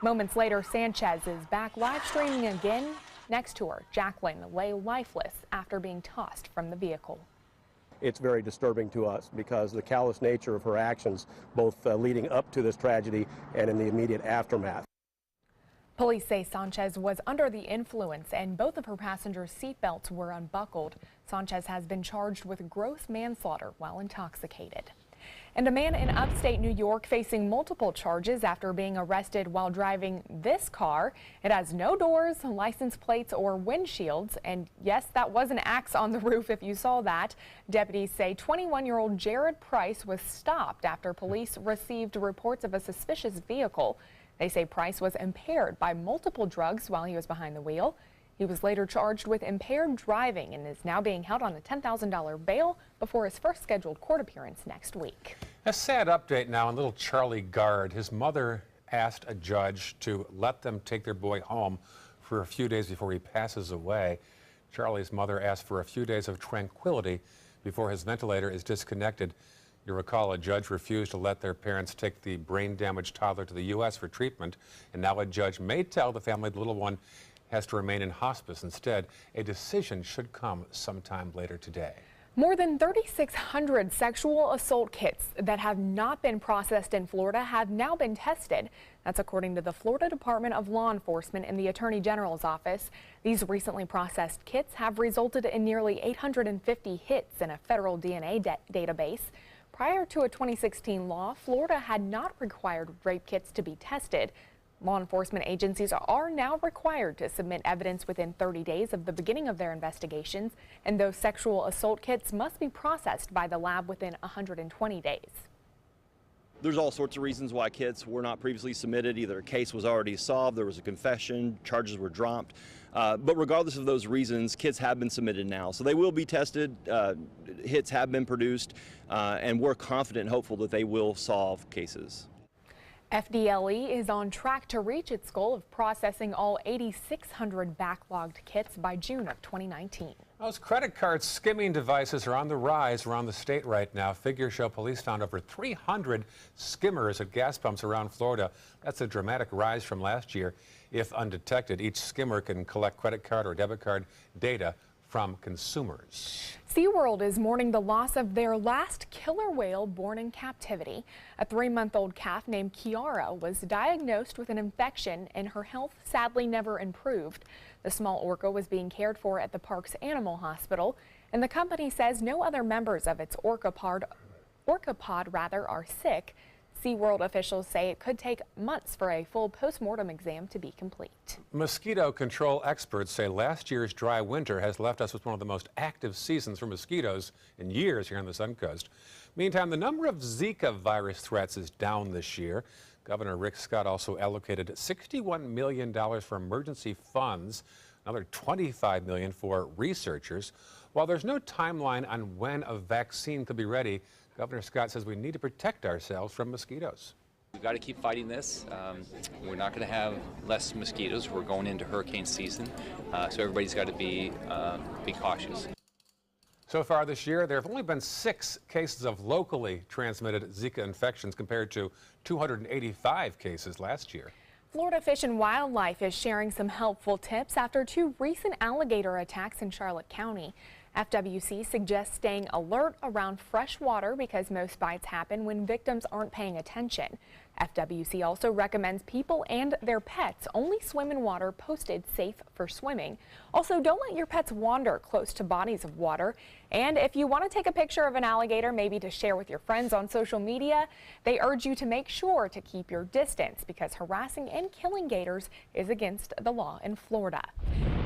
Moments later, Sanchez is back live streaming again. Next to her, Jacqueline lay lifeless after being tossed from the vehicle. It's very disturbing to us because the callous nature of her actions, both leading up to this tragedy and in the immediate aftermath. Police say Sanchez was under the influence and both of her passengers' seatbelts were unbuckled. Sanchez has been charged with gross manslaughter while intoxicated. And a man in upstate New York facing multiple charges after being arrested while driving this car. It has no doors, license plates, or windshields. And yes, that was an axe on the roof if you saw that. Deputies say 21-year-old Jared Price was stopped after police received reports of a suspicious vehicle. They say Price was impaired by multiple drugs while he was behind the wheel. He was later charged with impaired driving and is now being held on a $10,000 bail before his first scheduled court appearance next week. A sad update now on little Charlie Gard. His mother asked a judge to let them take their boy home for a few days before he passes away. Charlie's mother asked for a few days of tranquility before his ventilator is disconnected. You recall a judge refused to let their parents take the brain-damaged toddler to the U.S. for treatment, and now a judge may tell the family the little one has to remain in hospice instead. A decision should come sometime later today. More than 3,600 sexual assault kits that have not been processed in Florida have now been tested. That's according to the Florida Department of Law Enforcement and the Attorney General's office. These recently processed kits have resulted in nearly 850 hits in a federal DNA database. Prior to a 2016 law, Florida had not required rape kits to be tested. Law enforcement agencies are now required to submit evidence within 30 days of the beginning of their investigations, and those sexual assault kits must be processed by the lab within 120 days. There's all sorts of reasons why kits were not previously submitted. Either a case was already solved, there was a confession, charges were dropped. But regardless of those reasons, kits have been submitted now. So they will be tested, hits have been produced, and we're confident and hopeful that they will solve cases. FDLE is on track to reach its goal of processing all 8,600 backlogged kits by June of 2019. Those credit card skimming devices are on the rise around the state right now. Figures show police found over 300 skimmers at gas pumps around Florida. That's a dramatic rise from last year. If undetected, each skimmer can collect credit card or debit card data from consumers. SeaWorld is mourning the loss of their last killer whale born in captivity. A 3-month-old calf named Kiara was diagnosed with an infection and her health sadly never improved. The small orca was being cared for at the park's animal hospital, and the company says no other members of its orca pod are sick. SeaWorld officials say it could take months for a full post-mortem exam to be complete. Mosquito control experts say last year's dry winter has left us with one of the most active seasons for mosquitoes in years here on the Suncoast. Meantime, the number of Zika virus threats is down this year. Governor Rick Scott also allocated $61 million for emergency funds. another $25 million for researchers. While there's no timeline on when a vaccine could be ready, Governor Scott says we need to protect ourselves from mosquitoes. We've got to keep fighting this. We're not going to have less mosquitoes. We're going into hurricane season, so everybody's got to be cautious. So far this year, there have only been 6 cases of locally transmitted Zika infections compared to 285 cases last year. Florida Fish and Wildlife is sharing some helpful tips after 2 recent alligator attacks in Charlotte County. FWC suggests staying alert around fresh water because most bites happen when victims aren't paying attention. FWC also recommends people and their pets only swim in water posted safe for swimming. Also, don't let your pets wander close to bodies of water. And if you want to take a picture of an alligator, maybe to share with your friends on social media, they urge you to make sure to keep your distance because harassing and killing gators is against the law in Florida.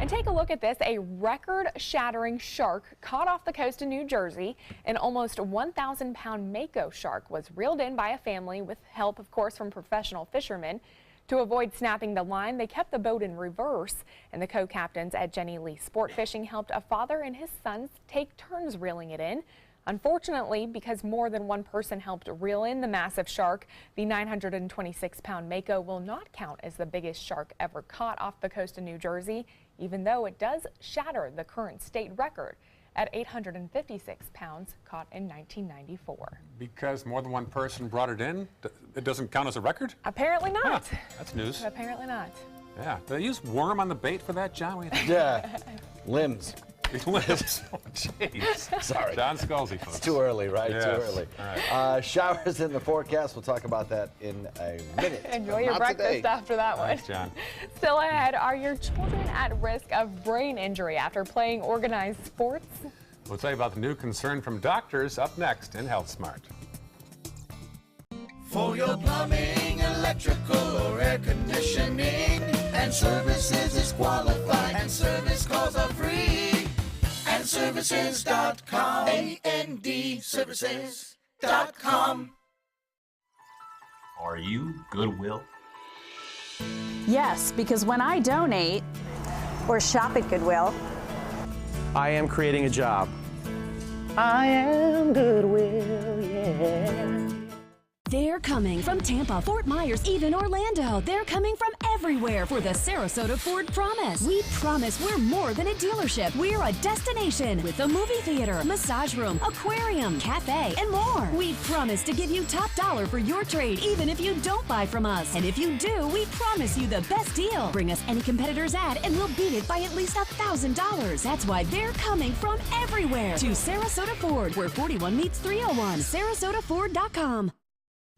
And take a look at this, a record-shattering shark caught off the coast of New Jersey. An almost 1,000-pound mako shark was reeled in by a family with help, of course, from professional fishermen. To avoid snapping the line, they kept the boat in reverse, and the co-captains at Jenny Lee Sport Fishing helped a father and his sons take turns reeling it in. Unfortunately, because more than one person helped reel in the massive shark, the 926-pound mako will not count as the biggest shark ever caught off the coast of New Jersey, even though it does shatter the current state record at 856 pounds caught in 1994. Because more than one person brought it in, it doesn't count as a record? Apparently not. Huh, that's news. Apparently not. Yeah. Do they use worm on the bait for that, John? Yeah. Limbs. Limbs. Oh, jeez. Sorry. John Scalzi, folks. It's too early, right? Yes. Too early. All right. Showers in the forecast. We'll talk about that in a minute. Enjoy your breakfast after that one. Thanks, John. Still ahead, are your children at risk of brain injury after playing organized sports? We'll tell you about the new concern from doctors up next in Health Smart. For your plumbing, electrical, or air conditioning, and services is qualified, and service calls are free. And services.com, A-N-D, services.com. Are you Goodwill? Yes, because when I donate or shop at Goodwill, I am creating a job. I am Goodwill, yeah. They're coming from Tampa, Fort Myers, even Orlando. They're coming from everywhere for the Sarasota Ford Promise. We promise we're more than a dealership. We're a destination with a movie theater, massage room, aquarium, cafe, and more. We promise to give you top dollar for your trade, even if you don't buy from us. And if you do, we promise you the best deal. Bring us any competitor's ad and we'll beat it by at least $1,000. That's why they're coming from everywhere to Sarasota Ford, where 41 meets 301. SarasotaFord.com.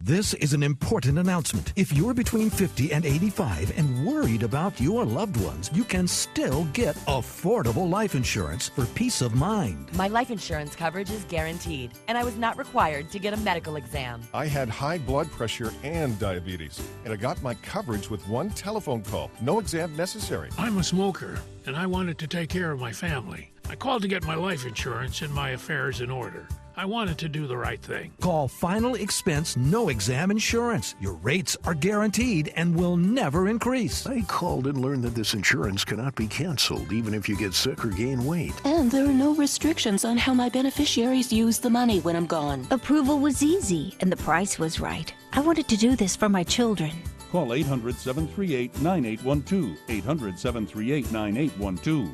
This is an important announcement. If you're between 50 and 85 and worried about your loved ones, you can still get affordable life insurance for peace of mind. My life insurance coverage is guaranteed, and I was not required to get a medical exam. I had high blood pressure and diabetes, and I got my coverage with one telephone call. No exam necessary. I'm a smoker, and I wanted to take care of my family. I called to get my life insurance and my affairs in order. I wanted to do the right thing. Call Final Expense No Exam Insurance. Your rates are guaranteed and will never increase. I called and learned that this insurance cannot be canceled even if you get sick or gain weight. And there are no restrictions on how my beneficiaries use the money when I'm gone. Approval was easy and the price was right. I wanted to do this for my children. Call 800-738-9812. 800-738-9812.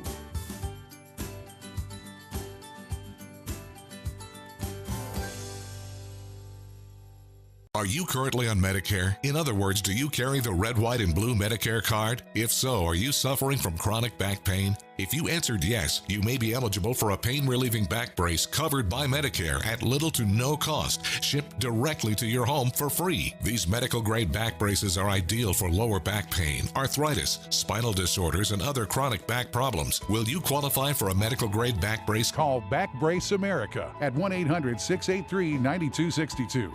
Are you currently on Medicare? In other words, do you carry the red, white, and blue Medicare card? If so, are you suffering from chronic back pain? If you answered yes, you may be eligible for a pain-relieving back brace covered by Medicare at little to no cost, shipped directly to your home for free. These medical-grade back braces are ideal for lower back pain, arthritis, spinal disorders, and other chronic back problems. Will you qualify for a medical-grade back brace? Call Back Brace America at 1-800-683-9262.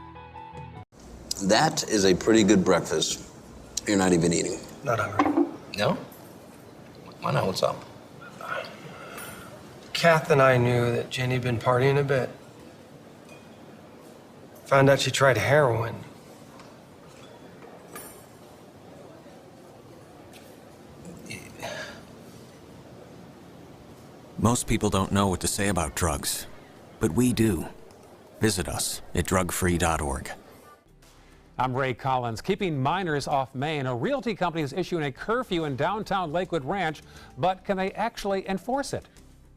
That is a pretty good breakfast. You're not even eating. Not hungry. No? Why not? What's up? Kath and I knew that Jenny had been partying a bit. Found out she tried heroin. Most people don't know what to say about drugs, but we do. Visit us at drugfree.org. I'm Ray Collins. Keeping minors off Main, a realty company is issuing a curfew in downtown Lakewood Ranch, but can they actually enforce it?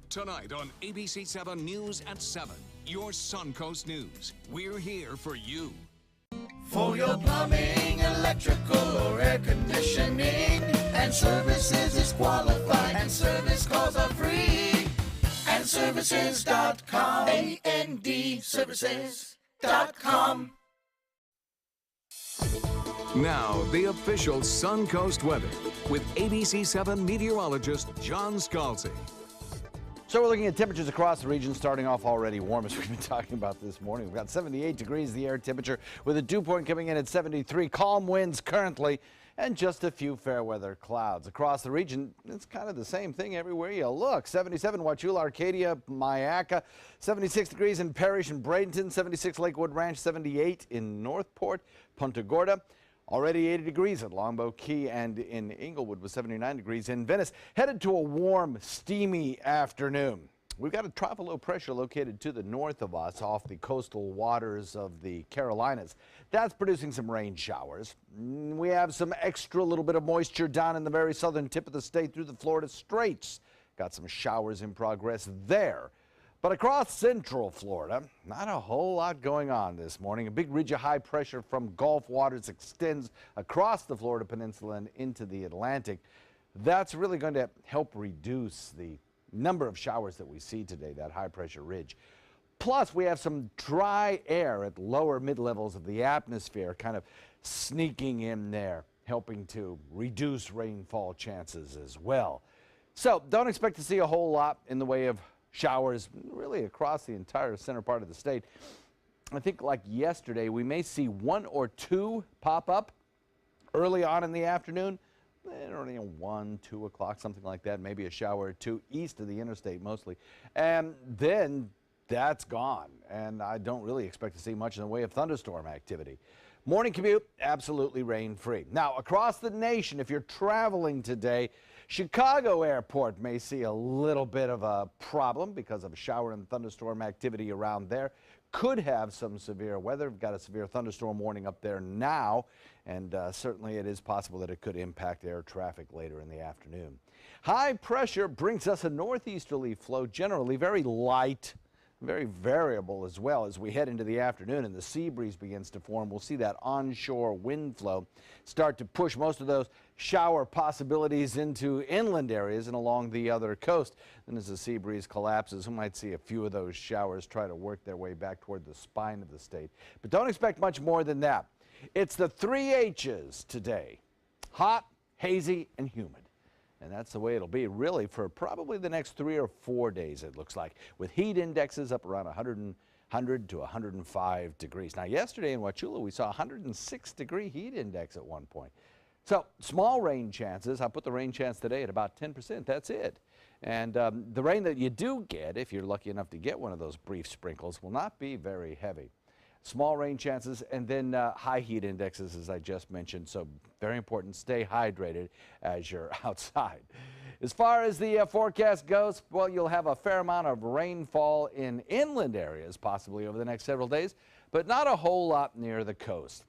Tonight on ABC 7 News at 7, your Suncoast News. We're here for you. For your plumbing, electrical, or air conditioning, and services is qualified, and service calls are free. And services.com, A-N-D, services.com. Now, the official Suncoast weather with ABC 7 meteorologist John Scalzi. So we're looking at temperatures across the region, starting off already warm, as we've been talking about this morning. We've got 78 degrees the air temperature, with a dew point coming in at 73. Calm winds currently, and just a few fair weather clouds. Across the region, it's kind of the same thing everywhere you look. 77 Wauchula, Arcadia, Myakka, 76 degrees in Parrish and Bradenton, 76 Lakewood Ranch, 78 in Northport, Punta Gorda. Already 80 degrees at Longbow Key, and in Inglewood with 79 degrees in Venice. Headed to a warm, steamy afternoon. We've got a trough of low pressure located to the north of us off the coastal waters of the Carolinas. That's producing some rain showers. We have some extra little bit of moisture down in the very southern tip of the state through the Florida Straits. Got some showers in progress there. But across central Florida, not a whole lot going on this morning. A big ridge of high pressure from Gulf waters extends across the Florida Peninsula and into the Atlantic. That's really going to help reduce the number of showers that we see today, that high pressure ridge. Plus, we have some dry air at lower mid-levels of the atmosphere kind of sneaking in there, helping to reduce rainfall chances as well. So don't expect to see a whole lot in the way of showers really across the entire center part of the state. I think like yesterday, we may see one or two pop up early on in the afternoon. Early 1, 2 o'clock, something like that, maybe a shower or two east of the interstate mostly. And then that's gone. And I don't really expect to see much in the way of thunderstorm activity. Morning commute, absolutely rain-free. Now, across the nation, if you're traveling today, Chicago Airport may see a little bit of a problem because of shower and thunderstorm activity around there. Could have some severe weather. We've got a severe thunderstorm warning up there now, and certainly it is possible that it could impact air traffic later in the afternoon. High pressure brings us a northeasterly flow, generally very light, very variable as well as we head into the afternoon and the sea breeze begins to form. We'll see that onshore wind flow start to push most of those shower possibilities into inland areas and along the other coast. Then as the sea breeze collapses, we might see a few of those showers try to work their way back toward the spine of the state. But don't expect much more than that. It's the 3 H's today: hot, hazy, and humid. And that's the way it'll be really for probably the next 3 or 4 days, it looks like, with heat indexes up around 100 to 105 degrees. Now, yesterday in Wauchula, we saw a 106-degree heat index at one point. So small rain chances. I put the rain chance today at about 10%. That's it. And the rain that you do get, if you're lucky enough to get one of those brief sprinkles, will not be very heavy. Small rain chances, and then high heat indexes, as I just mentioned. So very important, stay hydrated as you're outside. As far as the forecast goes, well, you'll have a fair amount of rainfall in inland areas possibly over the next several days, but not a whole lot near the coast.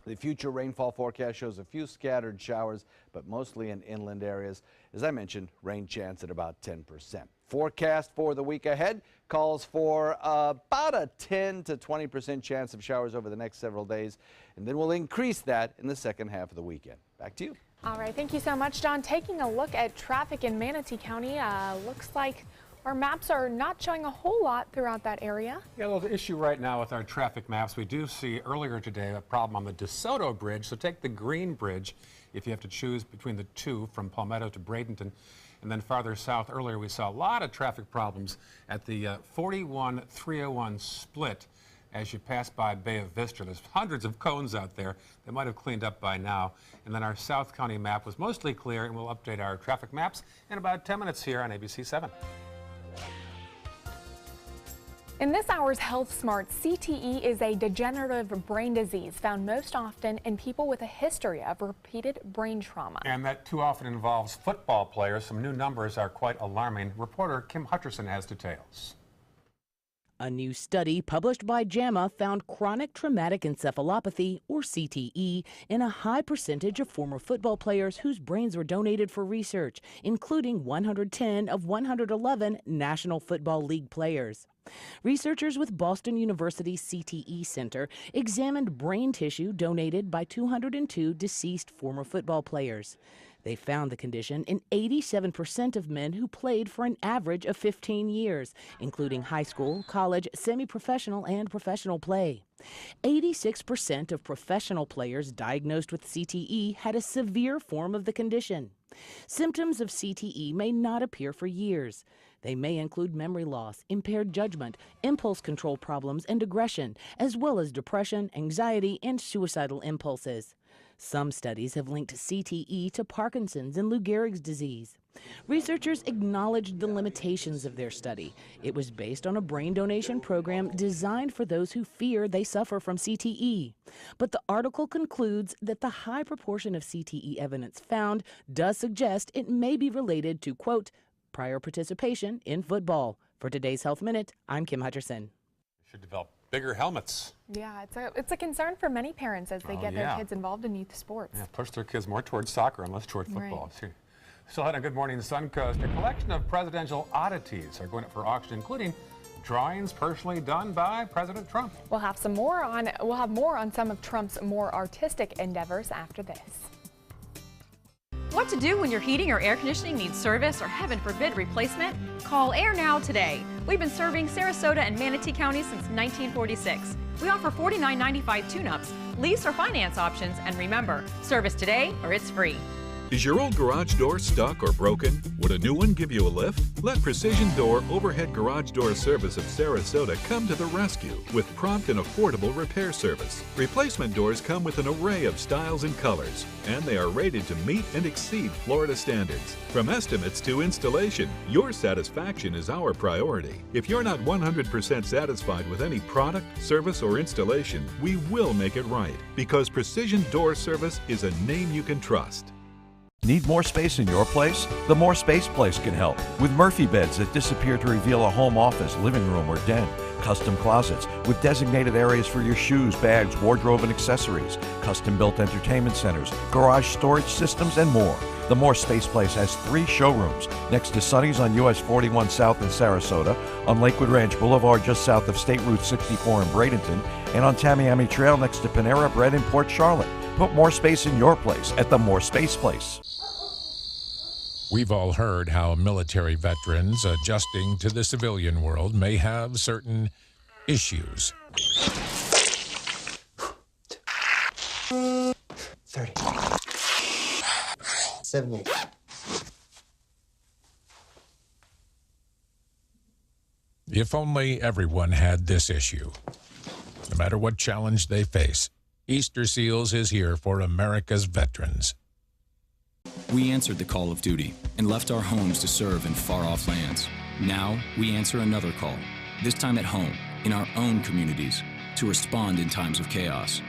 The future rainfall forecast shows a few scattered showers, but mostly in inland areas. As I mentioned, rain chance at about 10%. Forecast for the week ahead calls for about a 10 to 20% chance of showers over the next several days, and then we'll increase that in the second half of the weekend. Back to you. All right, thank you so much, John. Taking a look at traffic in Manatee County, looks like our maps are not showing a whole lot throughout that area. Yeah, well, the issue right now with our traffic maps, we do see earlier today a problem on the DeSoto Bridge. So take the Green Bridge if you have to choose between the two from Palmetto to Bradenton. And then farther south, earlier we saw a lot of traffic problems at the 41-301 split as you pass by Bay of Vista. There's hundreds of cones out there. They might have cleaned up by now. And then our South County map was mostly clear, and we'll update our traffic maps in about 10 minutes here on ABC 7. In this hour's Health Smart, CTE is a degenerative brain disease found most often in people with a history of repeated brain trauma. And that too often involves football players. Some new numbers are quite alarming. Reporter Kim Hutcherson has details. A new study published by JAMA found chronic traumatic encephalopathy, or CTE, in a high percentage of former football players whose brains were donated for research, including 110 of 111 National Football League players. Researchers with Boston University's CTE Center examined brain tissue donated by 202 deceased former football players. They found the condition in 87% of men who played for an average of 15 years, including high school, college, semi-professional, and professional play. 86% of professional players diagnosed with CTE had a severe form of the condition. Symptoms of CTE may not appear for years. They may include memory loss, impaired judgment, impulse control problems, and aggression, as well as depression, anxiety, and suicidal impulses. Some studies have linked CTE to Parkinson's and Lou Gehrig's disease. Researchers acknowledged the limitations of their study. It was based on a brain donation program designed for those who fear they suffer from CTE. But the article concludes that the high proportion of CTE evidence found does suggest it may be related to, quote, prior participation in football. For today's Health Minute, I'm Kim Hutcherson. Should develop bigger helmets. Yeah, it's a concern for many parents as they get their kids involved in youth sports. Yeah, push their kids more towards soccer and less toward football. Right. Still on a Good Morning Suncoast, a collection of presidential oddities are going up for auction, including drawings personally done by President Trump. We'll have more on some of Trump's more artistic endeavors after this. What to do when your heating or air conditioning needs service or, heaven forbid, replacement? Call Air Now today. We've been serving Sarasota and Manatee County since 1946. We offer $49.95 tune-ups, lease or finance options, and remember, service today or it's free. Is your old garage door stuck or broken? Would a new one give you a lift? Let Precision Door Overhead Garage Door Service of Sarasota come to the rescue with prompt and affordable repair service. Replacement doors come with an array of styles and colors, and they are rated to meet and exceed Florida standards. From estimates to installation, your satisfaction is our priority. If you're not 100% satisfied with any product, service, or installation, we will make it right, because Precision Door Service is a name you can trust. Need more space in your place? The More Space Place can help with Murphy beds that disappear to reveal a home office, living room, or den. Custom closets with designated areas for your shoes, bags, wardrobe, and accessories. Custom-built entertainment centers, garage storage systems, and more. The More Space Place has 3 showrooms next to Sonny's on US 41 South in Sarasota, on Lakewood Ranch Boulevard just south of State Route 64 in Bradenton, and on Tamiami Trail next to Panera Bread in Port Charlotte. Put more space in your place at the More Space Place. We've all heard how military veterans adjusting to the civilian world may have certain issues. 30. 70. If only everyone had this issue. No matter what challenge they face, Easter Seals is here for America's veterans. We answered the call of duty and left our homes to serve in far-off lands. Now, we answer another call, this time at home, in our own communities, to respond in times of chaos,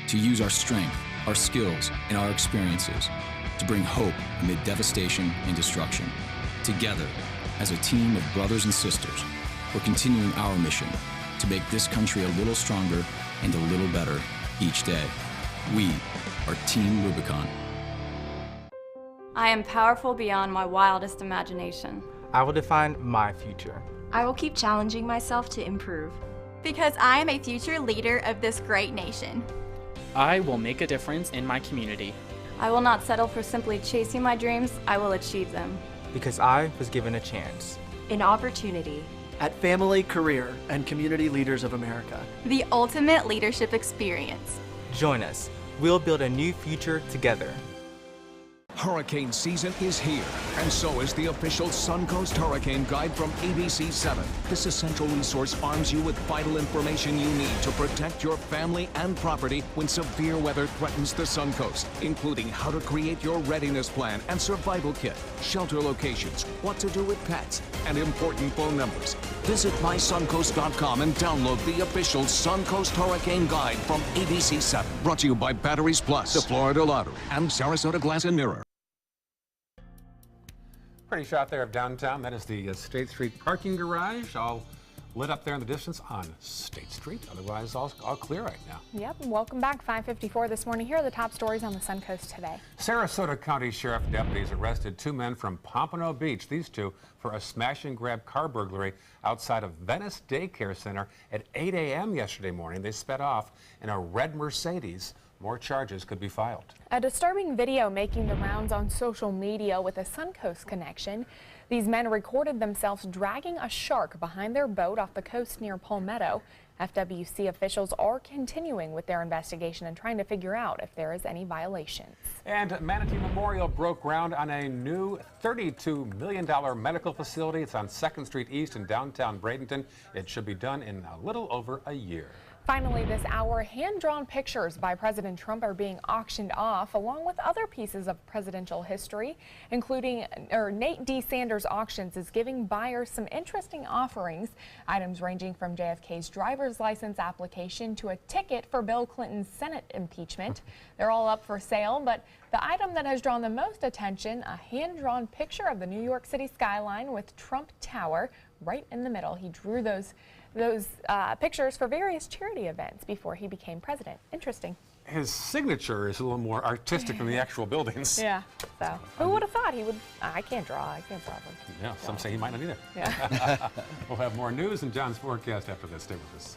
to use our strength, our skills, and our experiences to bring hope amid devastation and destruction. Together, as a team of brothers and sisters, we're continuing our mission to make this country a little stronger and a little better each day. We are Team Rubicon. I am powerful beyond my wildest imagination. I will define my future. I will keep challenging myself to improve. Because I am a future leader of this great nation. I will make a difference in my community. I will not settle for simply chasing my dreams, I will achieve them. Because I was given a chance. An opportunity. At Family, Career, and Community Leaders of America. The ultimate leadership experience. Join us. We'll build a new future together. Hurricane season is here, and so is the official Suncoast Hurricane Guide from ABC 7. This essential resource arms you with vital information you need to protect your family and property when severe weather threatens the Suncoast, including how to create your readiness plan and survival kit, shelter locations, what to do with pets, and important phone numbers. Visit mysuncoast.com and download the official Suncoast Hurricane Guide from ABC 7. Brought to you by Batteries Plus, the Florida Lottery, and Sarasota Glass and Mirror. Pretty shot there of downtown. That is the State Street parking garage, all lit up there in the distance on State Street. Otherwise, all clear right now. Yep, and welcome back. 5:54 this morning. Here are the top stories on the Suncoast today. Sarasota County Sheriff deputies arrested 2 men from Pompano Beach, these two, for a smash-and-grab car burglary outside of Venice Daycare Center at 8 a.m. yesterday morning. They sped off in a red Mercedes. More charges could be filed. A disturbing video making the rounds on social media with a Suncoast connection. These men recorded themselves dragging a shark behind their boat off the coast near Palmetto. FWC officials are continuing with their investigation and trying to figure out if there is any violations. And Manatee Memorial broke ground on a new $32 million medical facility. It's on 2nd Street East in downtown Bradenton. It should be done in a little over a year. Finally this hour, hand-drawn pictures by President Trump are being auctioned off, along with other pieces of presidential history, including Nate D. Sanders Auctions is giving buyers some interesting offerings. Items ranging from JFK's driver's license application to a ticket for Bill Clinton's Senate impeachment. They're all up for sale, but the item that has drawn the most attention, a hand-drawn picture of the New York City skyline with Trump Tower right in the middle. He drew those pictures for various charity events before he became president. Interesting. His signature is a little more artistic than the actual buildings. Yeah, so who would have thought he would? I can't draw. I can't draw. Yeah, some say he might not either. Yeah. We'll have more news and John's forecast after this. Stay with us.